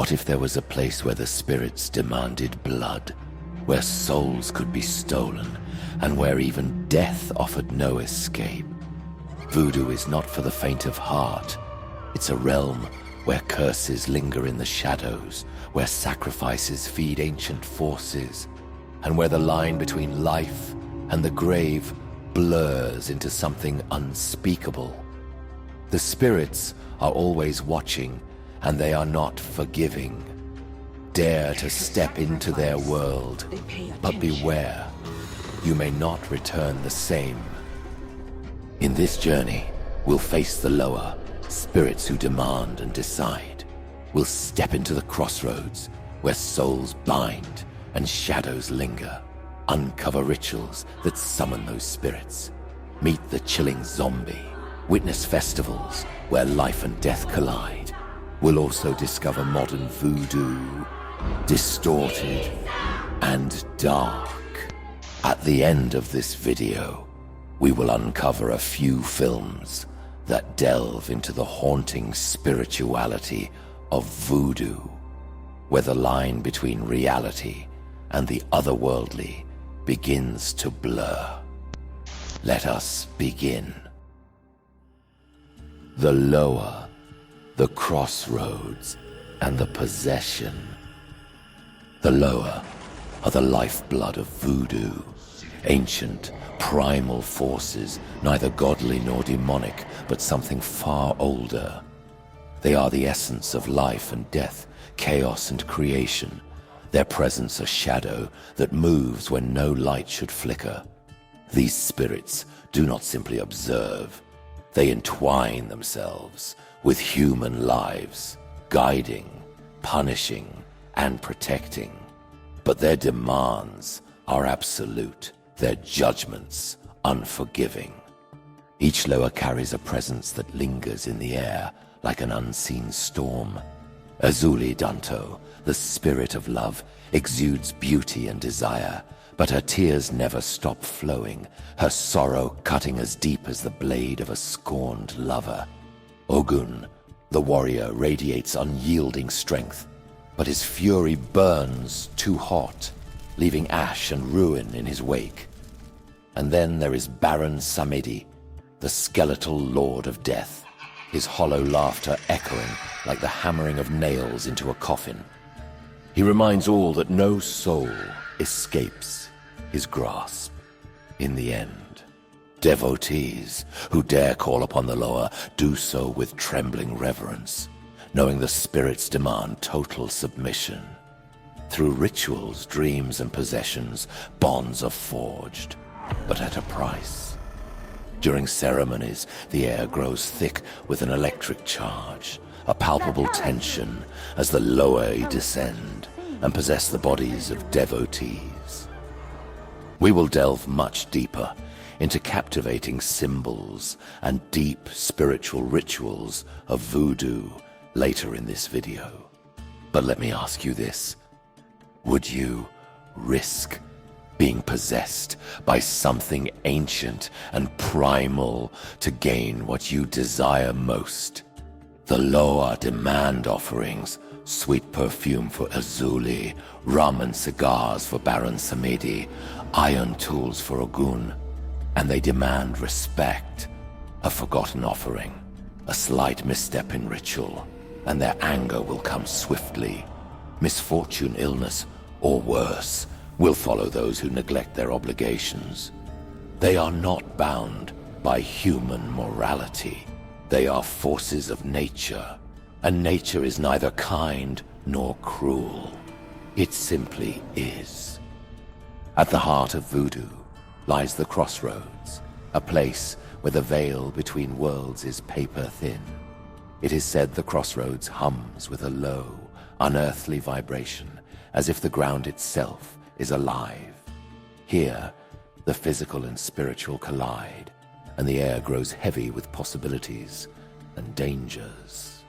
What if there was a place where the spirits demanded blood, where souls could be stolen, and where even death offered no escape? Voodoo is not for the faint of heart. It's a realm where curses linger in the shadows, where sacrifices feed ancient forces, and where the line between life and the grave blurs into something unspeakable. The spirits are always watching, and they are not forgiving. Dare to step into their world, but beware, you may not return the same. In this journey, we'll face the lower, spirits who demand and decide. We'll step into the crossroads, where souls bind and shadows linger. Uncover rituals that summon those spirits. Meet the chilling zombie. Witness festivals where life and death collide. We'll also discover modern voodoo, distorted and dark. At the end of this video, we will uncover a few films that delve into the haunting spirituality of voodoo, where the line between reality and the otherworldly begins to blur. Let us begin. The lower, the crossroads, and the possession. The lower are the lifeblood of voodoo, ancient, primal forces, neither godly nor demonic, but something far older. They are the essence of life and death, chaos and creation. Their presence a shadow that moves when no light should flicker. These spirits do not simply observe. They entwine themselves with human lives, guiding, punishing, and protecting. But their demands are absolute, their judgments unforgiving. Each lower carries a presence that lingers in the air like an unseen storm. Ezili Danto, the spirit of love, exudes beauty and desire, but her tears never stop flowing, her sorrow cutting as deep as the blade of a scorned lover. Ogoun, the warrior, radiates unyielding strength, but his fury burns too hot, leaving ash and ruin in his wake. And then there is Baron Samedi, the skeletal lord of death, his hollow laughter echoing like the hammering of nails into a coffin. He reminds all that no soul escapes his grasp. In the end, devotees who dare call upon the lower do so with trembling reverence, knowing the spirits demand total submission. Through rituals, dreams, and possessions, bonds are forged, but at a price. During ceremonies, the air grows thick with an electric charge, a palpable tension as the lower descend and possess the bodies of devotees. We will delve much deeper into captivating symbols and deep spiritual rituals of voodoo later in this video. But let me ask you this: would you risk being possessed by something ancient and primal to gain what you desire most? The lower demand offerings, sweet perfume for Ezuli, rum and cigars for Baron Samedi, iron tools for Ogoun, and they demand respect. A forgotten offering, a slight misstep in ritual, and their anger will come swiftly. Misfortune, illness, or worse, will follow those who neglect their obligations. They are not bound by human morality. They are forces of nature, and nature is neither kind nor cruel. It simply is. At the heart of voodoo lies the crossroads, a place where the veil between worlds is paper thin. It is said the crossroads hums with a low, unearthly vibration, as if the ground itself is alive. Here, the physical and spiritual collide, and the air grows heavy with possibilities and dangers.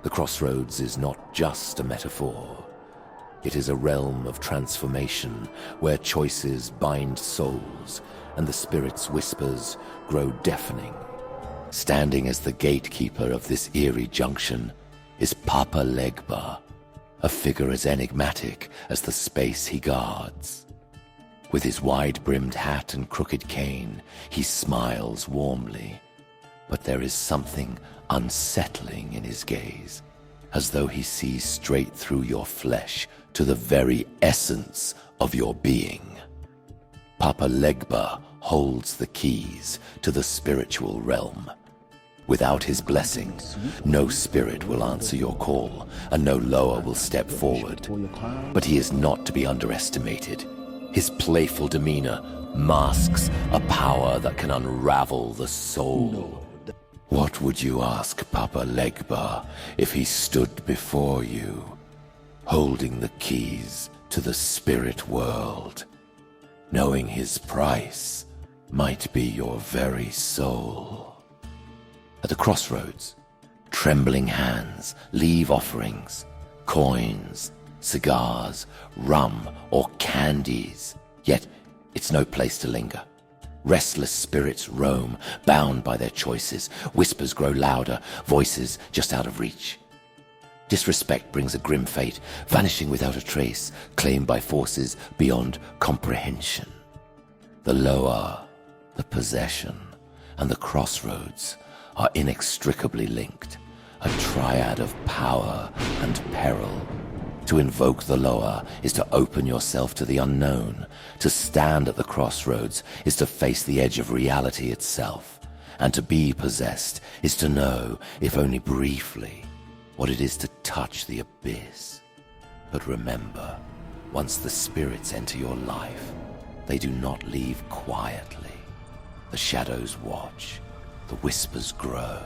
The crossroads is not just a metaphor. It is a realm of transformation where choices bind souls and the spirit's whispers grow deafening. Standing as the gatekeeper of this eerie junction is Papa Legba, a figure as enigmatic as the space he guards. With his wide-brimmed hat and crooked cane, he smiles warmly, but there is something unsettling in his gaze, as though he sees straight through your flesh to the very essence of your being. Papa Legba holds the keys to the spiritual realm. Without his blessing, no spirit will answer your call, and no lower will step forward. But he is not to be underestimated. His playful demeanor masks a power that can unravel the soul. What would you ask Papa Legba if he stood before you, holding the keys to the spirit world, knowing his price might be your very soul? At the crossroads, trembling hands leave offerings, coins, cigars, rum, or candies. Yet it's no place to linger. Restless spirits roam, bound by their choices. Whispers grow louder, voices just out of reach. Disrespect brings a grim fate, vanishing without a trace, claimed by forces beyond comprehension. The lower, the possession, and the crossroads are inextricably linked, a triad of power and peril. To invoke the lower is to open yourself to the unknown. To stand at the crossroads is to face the edge of reality itself. And to be possessed is to know, if only briefly, what it is to touch the abyss. But remember, once the spirits enter your life, they do not leave quietly. The shadows watch, the whispers grow,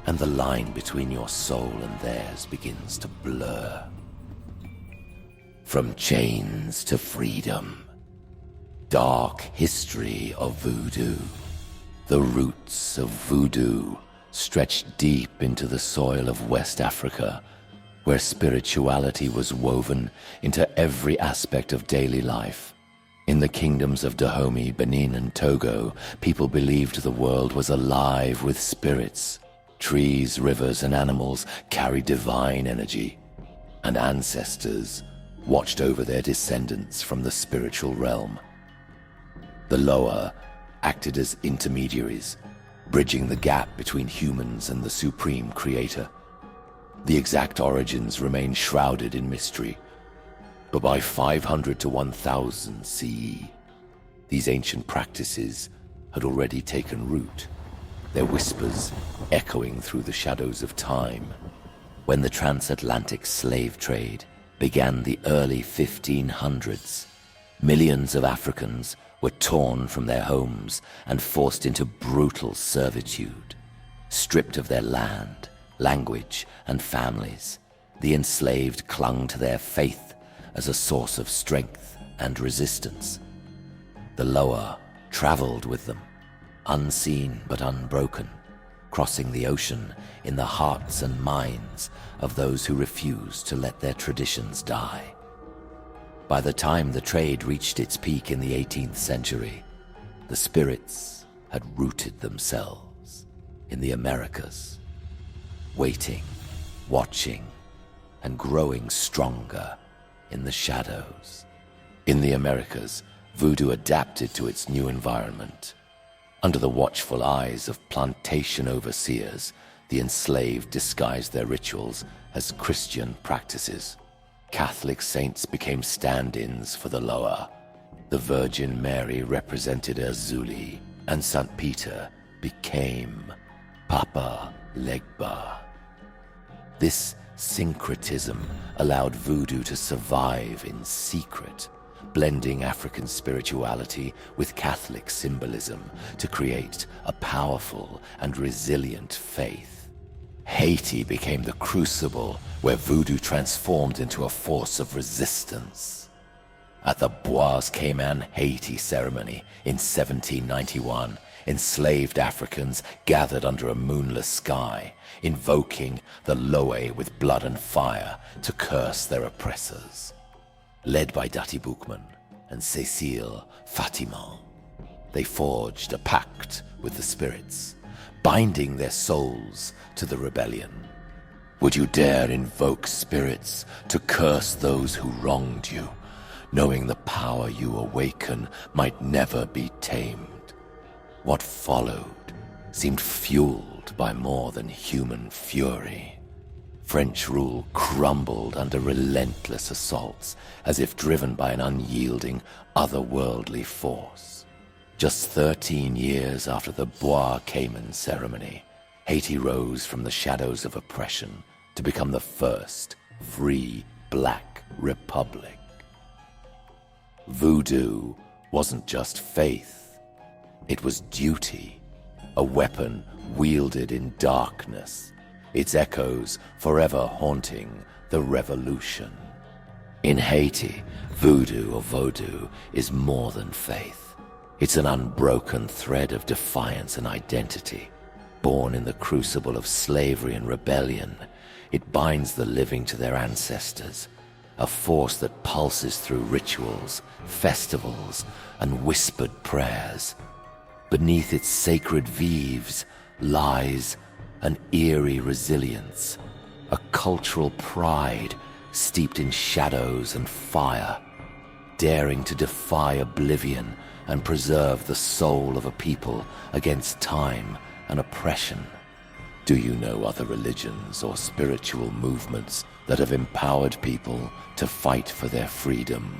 and the line between your soul and theirs begins to blur. From chains to freedom. Dark history of voodoo. The roots of voodoo stretch deep into the soil of West Africa, where spirituality was woven into every aspect of daily life. In the kingdoms of Dahomey, Benin, and Togo, people believed the world was alive with spirits. Trees, rivers, and animals carried divine energy, and ancestors watched over their descendants from the spiritual realm. The lower acted as intermediaries, bridging the gap between humans and the supreme creator. The exact origins remain shrouded in mystery, but by 500 to 1000 CE, these ancient practices had already taken root, their whispers echoing through the shadows of time. When the transatlantic slave trade began the early 1500s, millions of Africans were torn from their homes and forced into brutal servitude. Stripped of their land, language, and families, the enslaved clung to their faith as a source of strength and resistance. The lower traveled with them, unseen but unbroken, crossing the ocean in the hearts and minds of those who refused to let their traditions die. By the time the trade reached its peak in the 18th century, the spirits had rooted themselves in the Americas, waiting, watching, and growing stronger in the shadows. In the Americas, voodoo adapted to its new environment. Under the watchful eyes of plantation overseers, the enslaved disguised their rituals as Christian practices. Catholic saints became stand-ins for the lower. The Virgin Mary represented Ezili, and St. Peter became Papa Legba. This syncretism allowed voodoo to survive in secret, blending African spirituality with Catholic symbolism to create a powerful and resilient faith. Haiti became the crucible where voodoo transformed into a force of resistance. At the Bois Caiman Haiti ceremony in 1791, enslaved Africans gathered under a moonless sky, invoking the Loe with blood and fire to curse their oppressors. Led by Dati Boukman and Cécile Fatima, they forged a pact with the spirits, binding their souls to the rebellion. Would you dare invoke spirits to curse those who wronged you, knowing the power you awaken might never be tamed? What followed seemed fueled by more than human fury. French rule crumbled under relentless assaults, as if driven by an unyielding, otherworldly force. Just 13 years after the Bois Caiman ceremony, Haiti rose from the shadows of oppression to become the first free black republic. Voodoo wasn't just faith, it was duty, a weapon wielded in darkness, its echoes forever haunting the revolution. In Haiti, voodoo or Voodoo is more than faith. It's an unbroken thread of defiance and identity. Born in the crucible of slavery and rebellion, it binds the living to their ancestors, a force that pulses through rituals, festivals, and whispered prayers. Beneath its sacred veves lies an eerie resilience, a cultural pride steeped in shadows and fire, daring to defy oblivion and preserve the soul of a people against time and oppression. Do you know other religions or spiritual movements that have empowered people to fight for their freedom?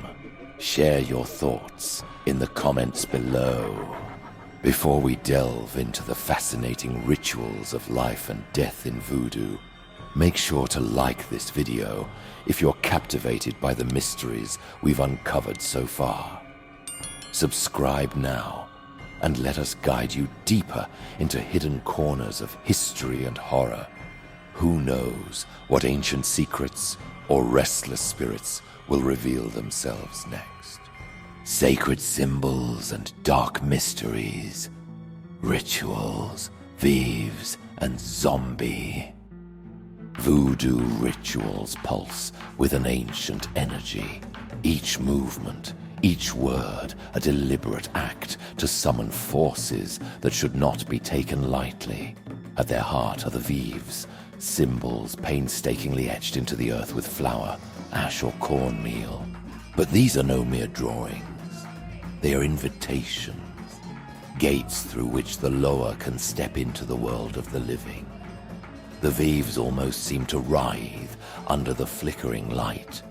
Share your thoughts in the comments below. Before we delve into the fascinating rituals of life and death in voodoo, make sure to like this video if you're captivated by the mysteries we've uncovered so far. Subscribe now and let us guide you deeper into hidden corners of history and horror. Who knows what ancient secrets or restless spirits will reveal themselves next? Sacred symbols and dark mysteries, rituals, veves, and zombie. Voodoo rituals pulse with an ancient energy. Each movement, each word, a deliberate act to summon forces that should not be taken lightly. At their heart are the veves, symbols painstakingly etched into the earth with flour, ash, or cornmeal. But these are no mere drawings. They are invitations, gates through which the lower can step into the world of the living. The veves almost seem to writhe under the flickering light,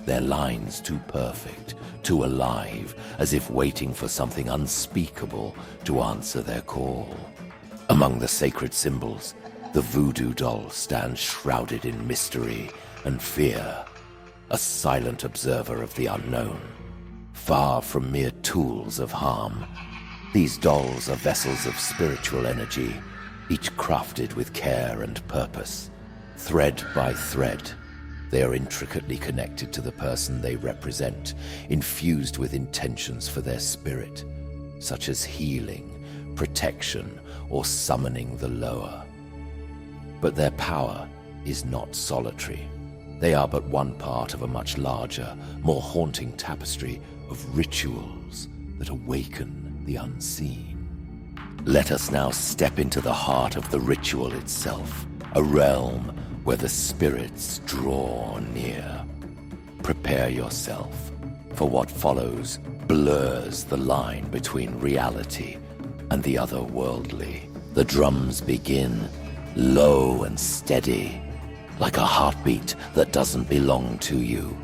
their lines too perfect, too alive, as if waiting for something unspeakable to answer their call. Among the sacred symbols, the voodoo doll stands shrouded in mystery and fear, a silent observer of the unknown. Far from mere tools of harm, these dolls are vessels of spiritual energy, each crafted with care and purpose. Thread by thread, they are intricately connected to the person they represent, infused with intentions for their spirit, such as healing, protection, or summoning the lower. But their power is not solitary. They are but one part of a much larger, more haunting tapestry of rituals that awaken the unseen. Let us now step into the heart of the ritual itself, a realm where the spirits draw near. Prepare yourself, for what follows blurs the line between reality and the otherworldly. The drums begin, low and steady, like a heartbeat that doesn't belong to you.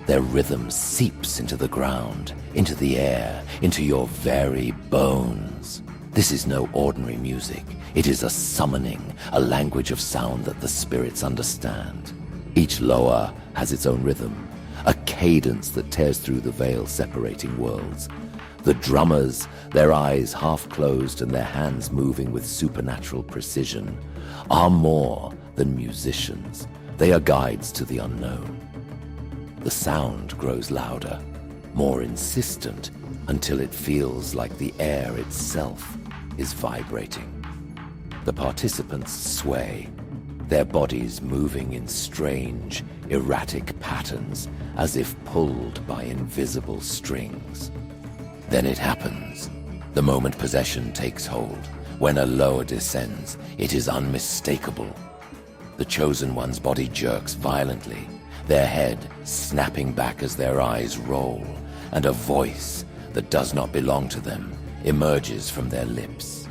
Their rhythm seeps into the ground, into the air, into your very bones. This is no ordinary music. It is a summoning, a language of sound that the spirits understand. Each lower has its own rhythm, a cadence that tears through the veil separating worlds. The drummers, their eyes half closed and their hands moving with supernatural precision, are more than musicians. They are guides to the unknown. The sound grows louder, more insistent, until it feels like the air itself is vibrating. The participants sway, their bodies moving in strange, erratic patterns as if pulled by invisible strings. Then it happens. The moment possession takes hold, when a lower descends, it is unmistakable. The chosen one's body jerks violently, their head snapping back as their eyes roll, and a voice that does not belong to them emerges from their lips.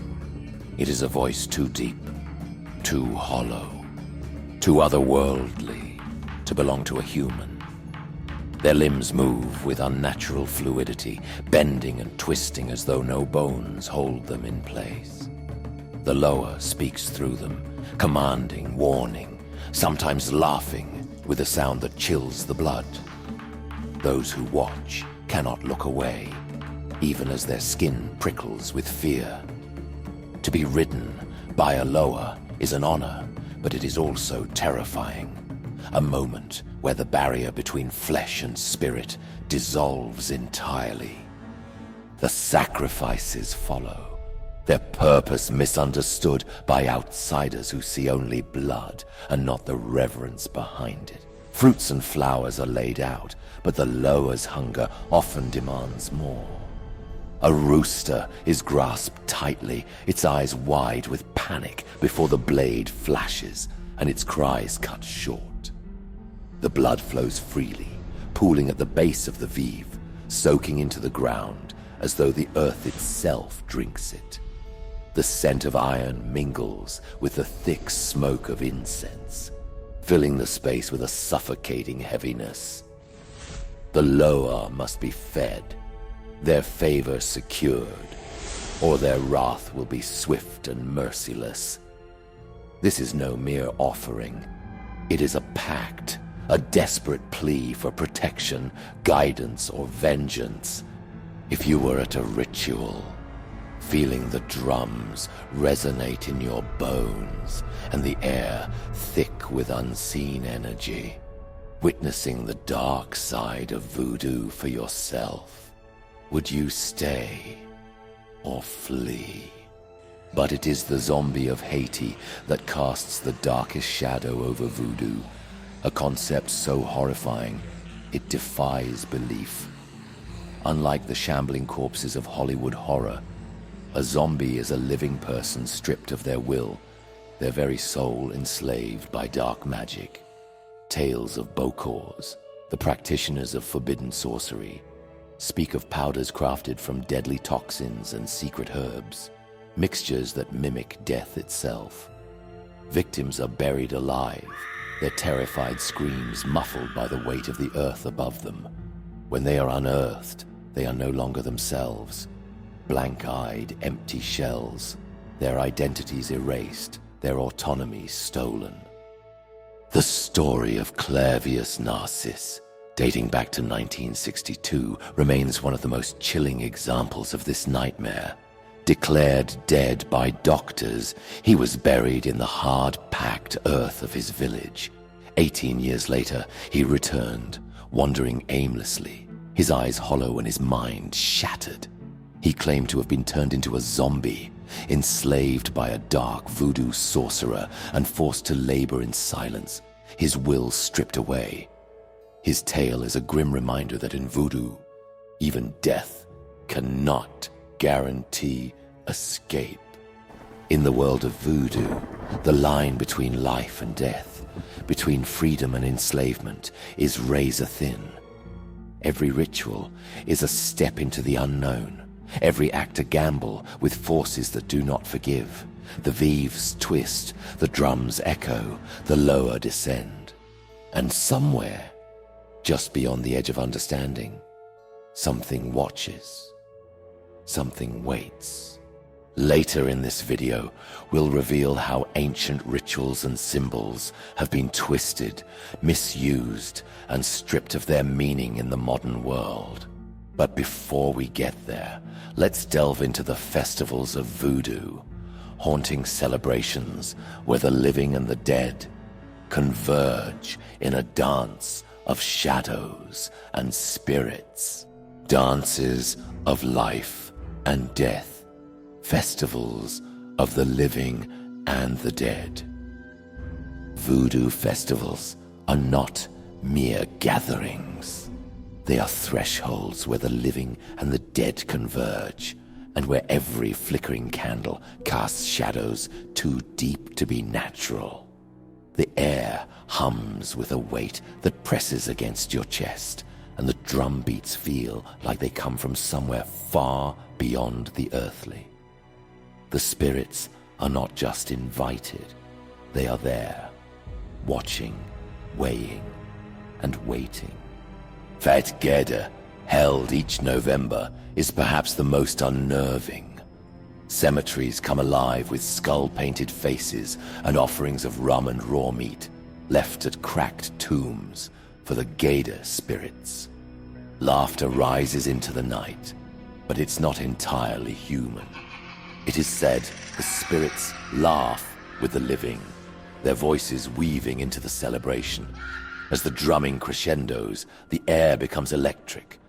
It is a voice too deep, too hollow, too otherworldly to belong to a human. Their limbs move with unnatural fluidity, bending and twisting as though no bones hold them in place. The lower speaks through them, commanding, warning, sometimes laughing with a sound that chills the blood. Those who watch cannot look away, even as their skin prickles with fear. To be ridden by a lower is an honor, but it is also terrifying. A moment where the barrier between flesh and spirit dissolves entirely. The sacrifices follow, their purpose misunderstood by outsiders who see only blood and not the reverence behind it. Fruits and flowers are laid out, but the lower's hunger often demands more. A rooster is grasped tightly, its eyes wide with panic before the blade flashes and its cries cut short. The blood flows freely, pooling at the base of the veve, soaking into the ground as though the earth itself drinks it. The scent of iron mingles with the thick smoke of incense, filling the space with a suffocating heaviness. The lower must be fed, their favor secured, or their wrath will be swift and merciless. This is no mere offering. It is a pact, a desperate plea for protection, guidance, or vengeance. If you were at a ritual, feeling the drums resonate in your bones and the air thick with unseen energy, witnessing the dark side of voodoo for yourself, would you stay or flee? But it is the zombie of Haiti that casts the darkest shadow over voodoo, a concept so horrifying it defies belief. Unlike the shambling corpses of Hollywood horror, a zombie is a living person stripped of their will, their very soul enslaved by dark magic. Tales of Bokors, the practitioners of forbidden sorcery, speak of powders crafted from deadly toxins and secret herbs, mixtures that mimic death itself. Victims are buried alive, their terrified screams muffled by the weight of the earth above them. When they are unearthed, they are no longer themselves. Blank-eyed, empty shells, their identities erased, their autonomy stolen. The story of Clairvius Narcisse, dating back to 1962, remains one of the most chilling examples of this nightmare. Declared dead by doctors, he was buried in the hard-packed earth of his village. 18 years later, he returned, wandering aimlessly, his eyes hollow and his mind shattered. He claimed to have been turned into a zombie, enslaved by a dark voodoo sorcerer and forced to labor in silence, his will stripped away. His tale is a grim reminder that in voodoo, even death cannot guarantee escape. In the world of voodoo, the line between life and death, between freedom and enslavement, is razor thin. Every ritual is a step into the unknown. Every act a gamble with forces that do not forgive. The veves twist, the drums echo, the lower descend. And somewhere, just beyond the edge of understanding, something watches. Something waits. Later in this video, we'll reveal how ancient rituals and symbols have been twisted, misused, and stripped of their meaning in the modern world. But before we get there, let's delve into the festivals of voodoo, haunting celebrations where the living and the dead converge in a dance of shadows and spirits, dances of life and death, festivals of the living and the dead. Voodoo festivals are not mere gatherings. They are thresholds where the living and the dead converge, and where every flickering candle casts shadows too deep to be natural. The air hums with a weight that presses against your chest, and the drum beats feel like they come from somewhere far beyond the earthly. The spirits are not just invited, they are there, watching, weighing, and waiting. Fête Gede, held each November, is perhaps the most unnerving. Cemeteries come alive with skull-painted faces and offerings of rum and raw meat, left at cracked tombs for the Gede spirits. Laughter rises into the night, but it's not entirely human. It is said the spirits laugh with the living, their voices weaving into the celebration. As the drumming crescendos, the air becomes electric.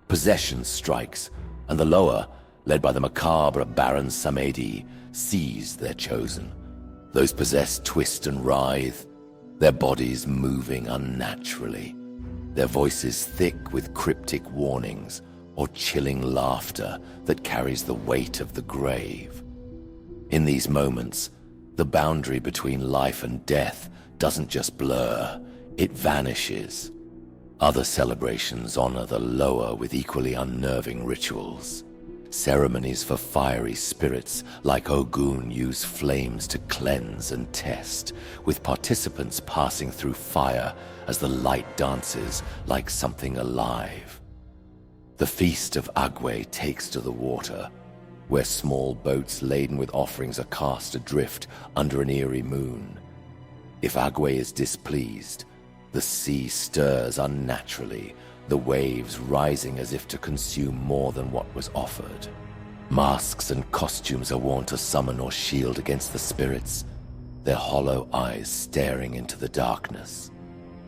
Possession strikes, and the lower, led by the macabre Baron Samedi, seize their chosen. Those possessed twist and writhe, their bodies moving unnaturally, their voices thick with cryptic warnings or chilling laughter that carries the weight of the grave. In these moments, the boundary between life and death doesn't just blur, it vanishes. Other celebrations honor the lower with equally unnerving rituals. Ceremonies for fiery spirits like Ogoun use flames to cleanse and test, with participants passing through fire as the light dances like something alive. The feast of Agwe takes to the water, where small boats laden with offerings are cast adrift under an eerie moon. If Agwe is displeased, the sea stirs unnaturally, the waves rising as if to consume more than what was offered. Masks and costumes are worn to summon or shield against the spirits, their hollow eyes staring into the darkness.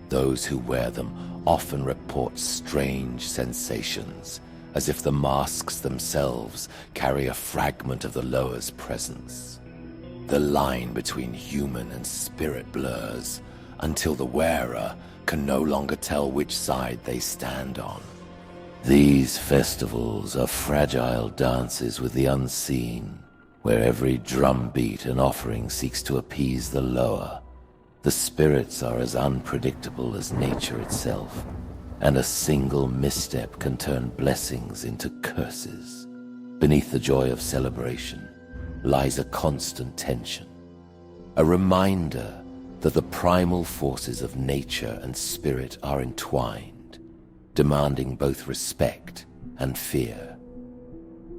Those who wear them often report strange sensations, as if the masks themselves carry a fragment of the lower's presence. The line between human and spirit blurs, until the wearer can no longer tell which side they stand on. These festivals are fragile dances with the unseen, where every drumbeat and offering seeks to appease the lower. The spirits are as unpredictable as nature itself, and a single misstep can turn blessings into curses. Beneath the joy of celebration lies a constant tension, a reminder that the primal forces of nature and spirit are entwined, demanding both respect and fear.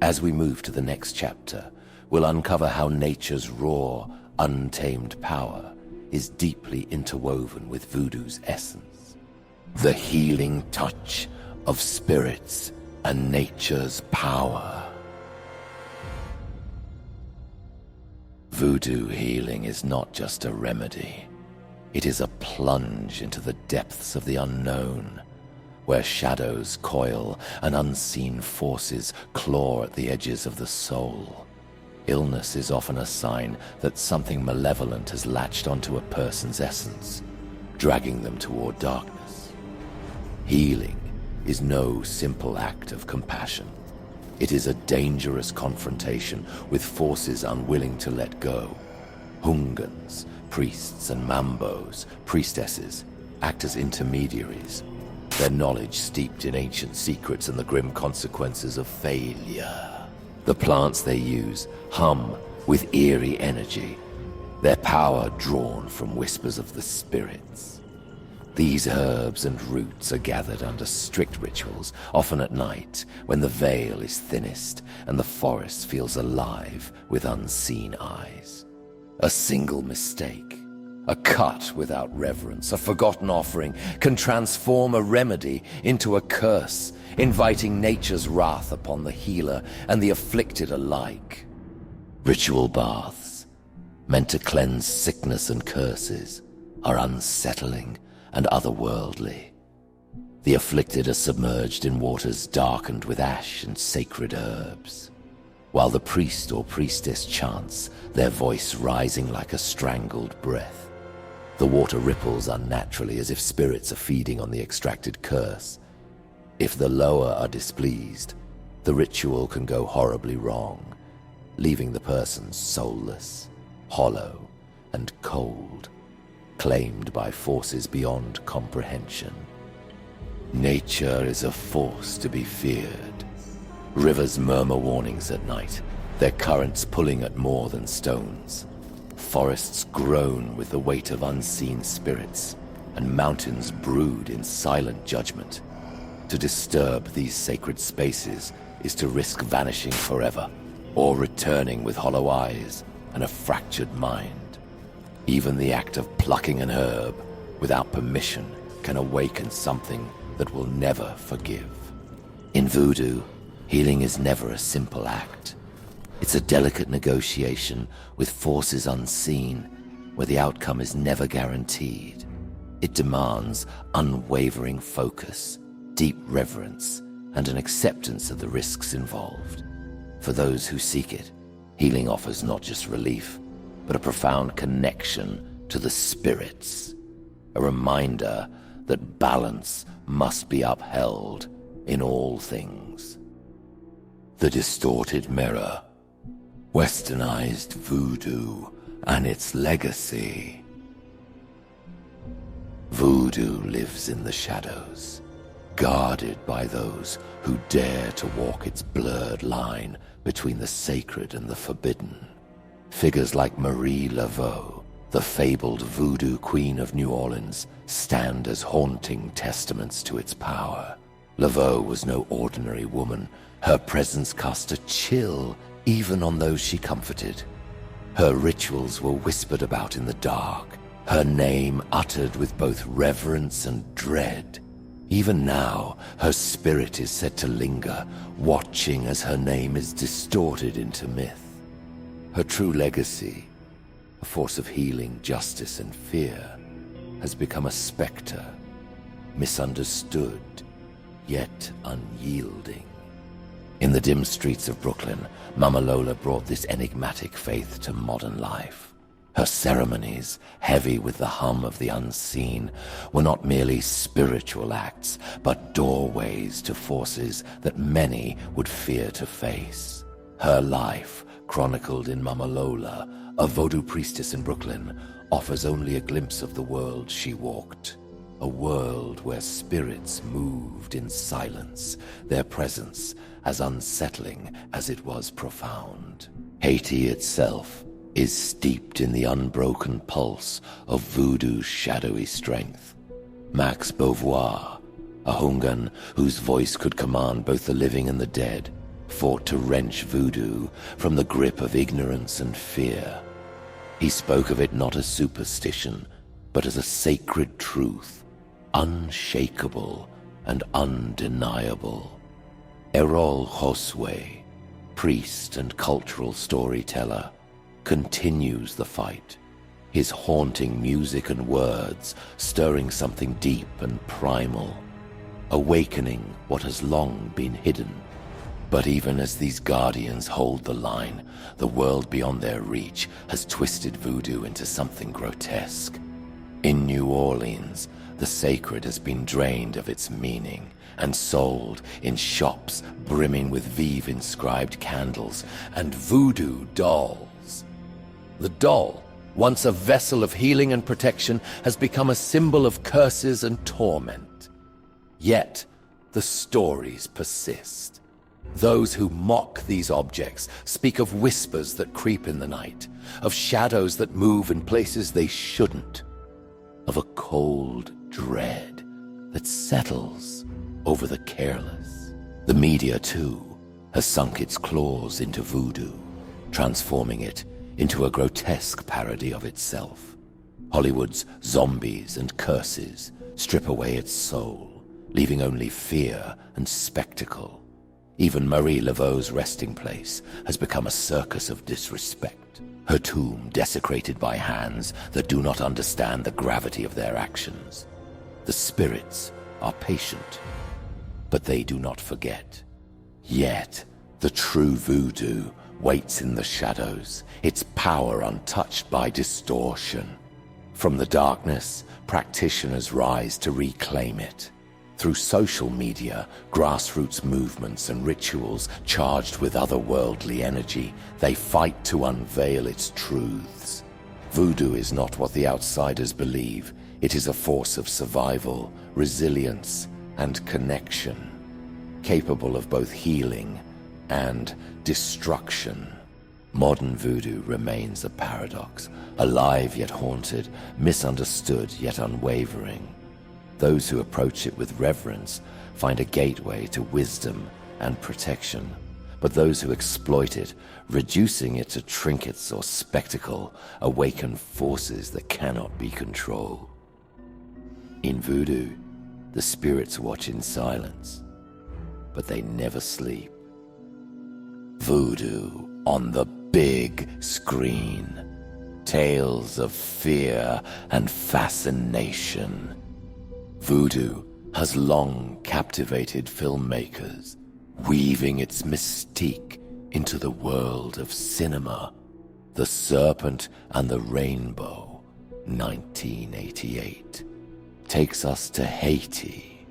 As we move to the next chapter, we'll uncover how nature's raw, untamed power is deeply interwoven with voodoo's essence. The healing touch of spirits and nature's power. Voodoo healing is not just a remedy. It is a plunge into the depths of the unknown, where shadows coil and unseen forces claw at the edges of the soul. Illness is often a sign that something malevolent has latched onto a person's essence, dragging them toward darkness. Healing is no simple act of compassion. It is a dangerous confrontation with forces unwilling to let go. Hungans, priests and mambos, priestesses, act as intermediaries, their knowledge steeped in ancient secrets and the grim consequences of failure. The plants they use hum with eerie energy, their power drawn from whispers of the spirits. These herbs and roots are gathered under strict rituals, often at night, when the veil is thinnest and the forest feels alive with unseen eyes. A single mistake, a cut without reverence, a forgotten offering can transform a remedy into a curse, inviting nature's wrath upon the healer and the afflicted alike. Ritual baths, meant to cleanse sickness and curses, are unsettling and otherworldly. The afflicted are submerged in waters darkened with ash and sacred herbs, while the priest or priestess chants, their voice rising like a strangled breath. The water ripples unnaturally as if spirits are feeding on the extracted curse. If the lower are displeased, the ritual can go horribly wrong, leaving the person soulless, hollow, and cold. claimed by forces beyond comprehension. Nature is a force to be feared. Rivers murmur warnings at night, their currents pulling at more than stones. Forests groan with the weight of unseen spirits, and mountains brood in silent judgment. To disturb these sacred spaces is to risk vanishing forever, or returning with hollow eyes and a fractured mind. Even the act of plucking an herb without permission can awaken something that will never forgive. In voodoo, healing is never a simple act. It's a delicate negotiation with forces unseen, where the outcome is never guaranteed. It demands unwavering focus, deep reverence, and an acceptance of the risks involved. For those who seek it, healing offers not just relief, but a profound connection to the spirits. A reminder that balance must be upheld in all things. The Distorted Mirror, Westernized Voodoo and its legacy. Voodoo lives in the shadows, guarded by those who dare to walk its blurred line between the sacred and the forbidden. Figures like Marie Laveau, the fabled voodoo queen of New Orleans, stand as haunting testaments to its power. Laveau was no ordinary woman. Her presence cast a chill even on those she comforted. Her rituals were whispered about in the dark, her name uttered with both reverence and dread. Even now, her spirit is said to linger, watching as her name is distorted into myth. Her true legacy, a force of healing, justice, and fear, has become a specter, misunderstood, yet unyielding. In the dim streets of Brooklyn, Mama Lola brought this enigmatic faith to modern life. Her ceremonies, heavy with the hum of the unseen, were not merely spiritual acts, but doorways to forces that many would fear to face. Her life, chronicled in Mama Lola, a voodoo priestess in Brooklyn, offers only a glimpse of the world she walked. A world where spirits moved in silence, their presence as unsettling as it was profound. Haiti itself is steeped in the unbroken pulse of voodoo's shadowy strength. Max Beauvoir, a Ogoun whose voice could command both the living and the dead, fought to wrench voodoo from the grip of ignorance and fear. He spoke of it not as superstition, but as a sacred truth, unshakable and undeniable. Errol Josue, priest and cultural storyteller, continues the fight, his haunting music and words stirring something deep and primal, awakening what has long been hidden. But even as these guardians hold the line, the world beyond their reach has twisted voodoo into something grotesque. In New Orleans, the sacred has been drained of its meaning and sold in shops brimming with veves-inscribed candles and voodoo dolls. The doll, once a vessel of healing and protection, has become a symbol of curses and torment. Yet, the stories persist. Those who mock these objects speak of whispers that creep in the night, of shadows that move in places they shouldn't, of a cold dread that settles over the careless. The media, too, has sunk its claws into voodoo, transforming it into a grotesque parody of itself. Hollywood's zombies and curses strip away its soul, leaving only fear and spectacle. Even Marie Laveau's resting place has become a circus of disrespect, her tomb desecrated by hands that do not understand the gravity of their actions. The spirits are patient, but they do not forget. Yet, the true voodoo waits in the shadows, its power untouched by distortion. From the darkness, practitioners rise to reclaim it. Through social media, grassroots movements, and rituals charged with otherworldly energy, they fight to unveil its truths. Voodoo is not what the outsiders believe. It is a force of survival, resilience, and connection, capable of both healing and destruction. Modern voodoo remains a paradox, alive yet haunted, misunderstood yet unwavering. Those who approach it with reverence find a gateway to wisdom and protection, but those who exploit it, reducing it to trinkets or spectacle, awaken forces that cannot be controlled. In voodoo, the spirits watch in silence, but they never sleep. Voodoo on the big screen. Tales of fear and fascination. Voodoo has long captivated filmmakers, weaving its mystique into the world of cinema. The Serpent and the Rainbow, 1988, takes us to Haiti,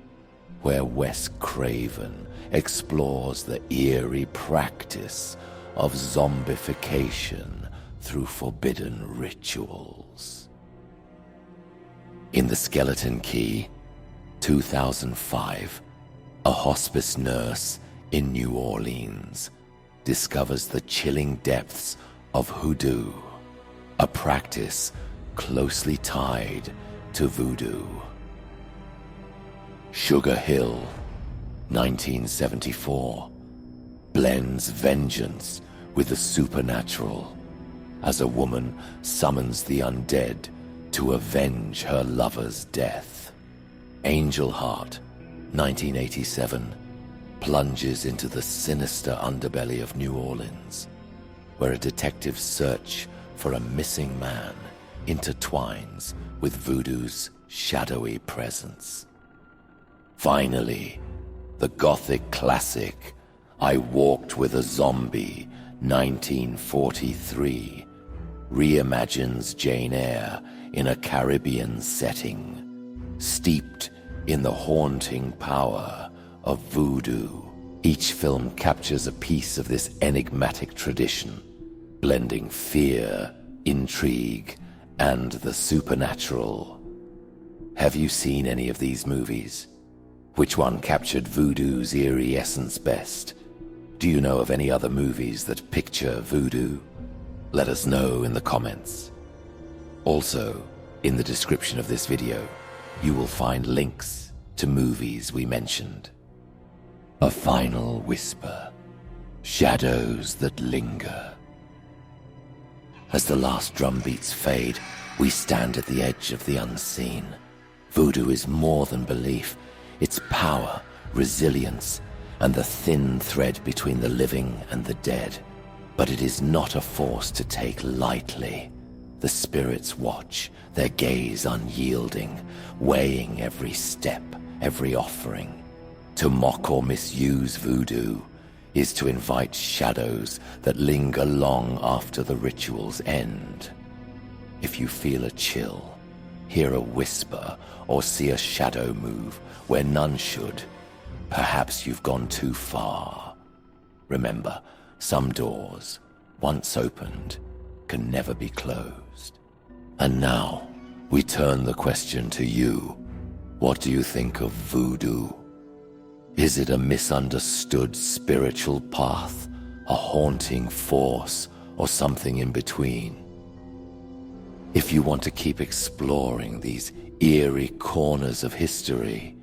where Wes Craven explores the eerie practice of zombification through forbidden rituals. In The Skeleton Key, 2005, a hospice nurse in New Orleans discovers the chilling depths of hoodoo, a practice closely tied to voodoo. Sugar Hill, 1974, blends vengeance with the supernatural as a woman summons the undead to avenge her lover's death. Angel Heart, 1987, plunges into the sinister underbelly of New Orleans, where a detective's search for a missing man intertwines with voodoo's shadowy presence. Finally, the Gothic classic I Walked with a Zombie, 1943, reimagines Jane Eyre in a Caribbean setting, steeped in the haunting power of voodoo. Each film captures a piece of this enigmatic tradition, blending fear, intrigue, and the supernatural. Have you seen any of these movies? Which one captured voodoo's eerie essence best? Do you know of any other movies that picture voodoo? Let us know in the comments. Also, in the description of this video, you will find links to movies we mentioned. A Final Whisper. Shadows that linger. As the last drum beats fade, we stand at the edge of the unseen. Voodoo is more than belief. It's power, resilience, and the thin thread between the living and the dead. But it is not a force to take lightly. The spirits watch, their gaze unyielding, weighing every step, every offering. To mock or misuse voodoo is to invite shadows that linger long after the ritual's end. If you feel a chill, hear a whisper, or see a shadow move where none should, perhaps you've gone too far. Remember, some doors, once opened, can never be closed. And now, we turn the question to you. What do you think of voodoo? Is it a misunderstood spiritual path, a haunting force, or something in between? If you want to keep exploring these eerie corners of history,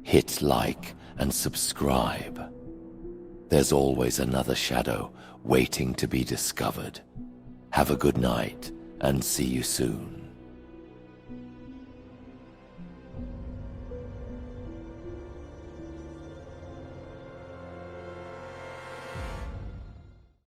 hit like and subscribe. There's always another shadow waiting to be discovered. Have a good night and see you soon.